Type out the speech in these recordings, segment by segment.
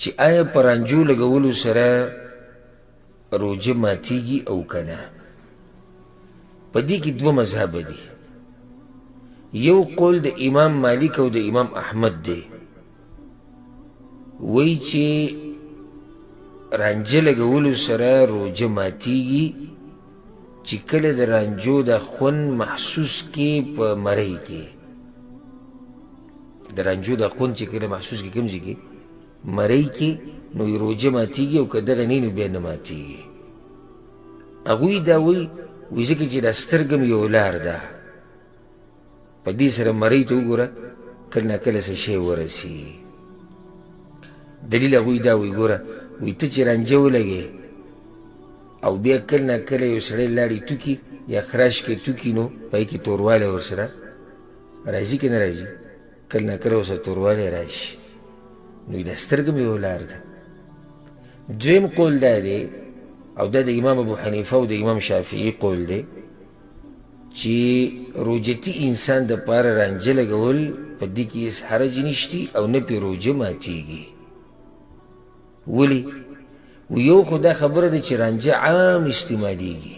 چې آیا په رانجو لګولو سره روژه ماتیږي او که نه. په دې کې دوه مذهبه دي. یو قول د امام مالک او د امام احمد دی، وایي چې رانجه لګولو سره روژه ماتیږي چې کله د رانجو د خوند محسوس کې په مرۍ کې، د رانجو د خوند چې کله محسوس کې کوم ځای کې مرۍ کې، نو روژه ماتیږي او که دغه نه نو بیا نه ماتیږي. هغوی دا وایي ځکه چې دا سترګه م یو لار ده، په دې سره مرۍ ته وګوره کله نه کله څه شی ورسي. دلیل هغوی دا وایي ګوره وایي ته چې رانجه ولګې او بیا کله نه کله یو سړی لاړې توکي یا خراش کې توکي، نو پای کې توروالی ورسره راځي که نه راځي؟ کله نه کله ورسره توروالی راشي. نو دا سترګه م یو لار ده. دویم قول دا دی او دا د امام ابو حنیفه او د امام شافعي قول دی چې روجتي انسان د پاره رانجه لګول په دې کې هېڅ حرج نشتي او نه پې روجه ماتیږي. ولې؟ یو خو دا خبره ده چې رانجه عام استعمالیږي،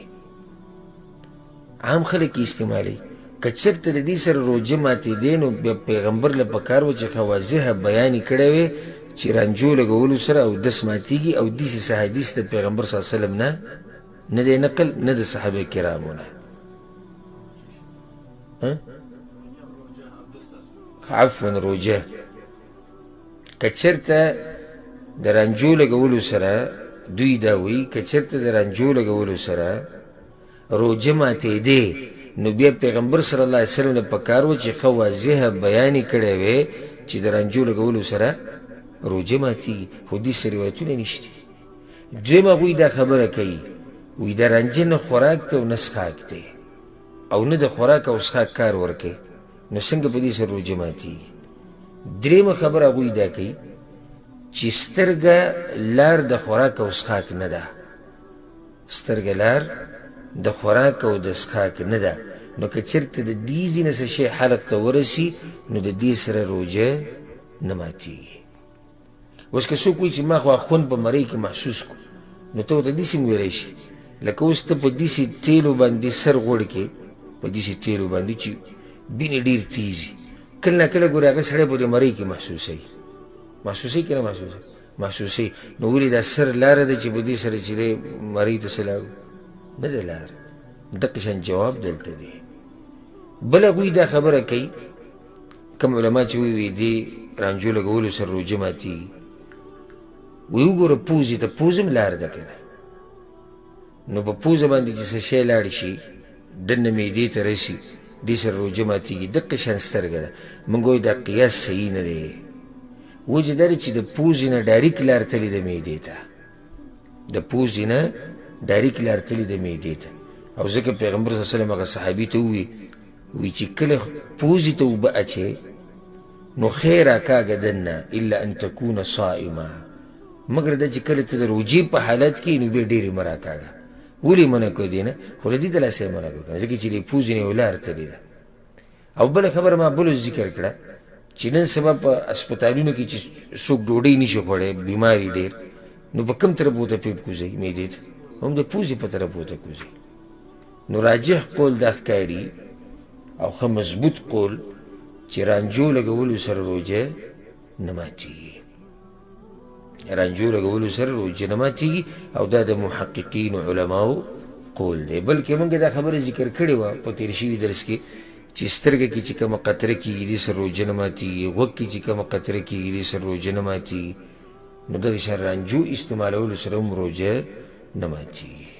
عام خلک یې استعمالوي. که چېرته د دې سره روجه ماتېدی نو بیا پیغمبر له پکار و چې ښه واضحه بیان یې کړی وی چې رانجو لګولو سره اودس ماتیږي، او داسې څه حدیث د پیغمبر صلی الله علیه وسلم نه دی نقل، نه د صحابه کرامو نه. عفوا روجه که چېرته د رانجو لګولو سره دوی دا وایي که چېرته د رانجو لګولو سره روجه ماتېدی نو بیا پیغمبر صلی الله علیه وسلم له پکار و چې ښه واضحه بیان یې کړی وی چې د رانجو لګولو سره روجه ماتیږي، خو داسې روایتونه نشته. دویم هغوی دا خبره کوي وایي د رانجه نه خوراک ته او نه څښاک دی، او نه د خوراک او څښاک کار ورکوي، نو څنګه په دې سره روجه ماتیږي. درېیمه خبره هغوی دا کوي چې سترګه لار د خوراک او څښاک نه ده، سترګه لار د خوراک او د څښاک نه ده، نو که چېرته د دې ځینې څه شی حلق ته ورسي نو د دې سره روجه نه ماتیږي. اوس که څوک وایي چې ما خو خوند په مرۍ کې محسوس کړو، نو ته ورته داسې م ویلی شي لکه اوس ته په داسې تیلو باندې سر غوړ کې، په داسې تیلو باندې چې وینې ډېر تیزي، کله نه کله ګورې هغه سړی په دې مرۍ کې محسوسوي، محسوسوي که نه محسوسوي؟ محسوسوي. نو ولې دا سر لاره ده چې په دې سره چې دی مرۍ ته څه لاړو؟ نه ده لار. دقه شان جواب دلته دی. بل هغوی دا خبره کوي کوم علما چې وایي دې رانجو لګولو سره روجه ماتیږي، وایي وګوره پوزې ته، پوزه م لار ده که نه، نو په پوزه باندې چې څه شی لاړ شي دننه معدې ته رسي، دې سره روجه ماتیږي. دقه شان سترګه ده. موږ وایو دا قیاس صحیح نه دی. وجه دا ده چې د پوزې نه ډایرکټ لار تللې ده معدې ته، د پوزې نه ډایرکټ لار تللې ده معدې ته. او ځکه پیغمبر صلی الله علیه وسلم هغه صحابي ته ووایي چې کله پوزې ته اوبه اچې نو خیر راکاږه دننه الا ان تکونه صائمه، مګر دا چې کله ته د روجې په حالت کې نو بیا ډېرې مه راکاږه. ولې منع کړو دې نه؟ خو له دې دلاسې یې منع کړو ځکه چې د پوزې نه یو لار تللې ده. او بله خبره ما بلو ذکر کړه چې نن سبا په هسپتالونو کې چې څوک ډوډۍ نشي خوړی، بیماري ډېر، نو په کوم طرف ورته پیپ کوزوي معدې ته؟ هم د پوزې په طرف ورته کوزوي. نو راجح قول دا ښکاري او ښه مضبوط قول چې رانجو لګولو سره روجه نه ماتیږي، رانجو لګولو سره روجه نه ماتیږي، او دا د محققینو علماو قول دی. بلکې موږ دا خبره ذکر کړې وه په تېر شوي درس کې چې سترګه کې چې کومه قطره کېږي دې سره روجه نه ماتیږي، غوږ کې چې کومه قطره کېږي دې سره روجه نه ماتیږي، نو دغه شان رانجو استعمالولو سره هم روجه نه ماتیږي.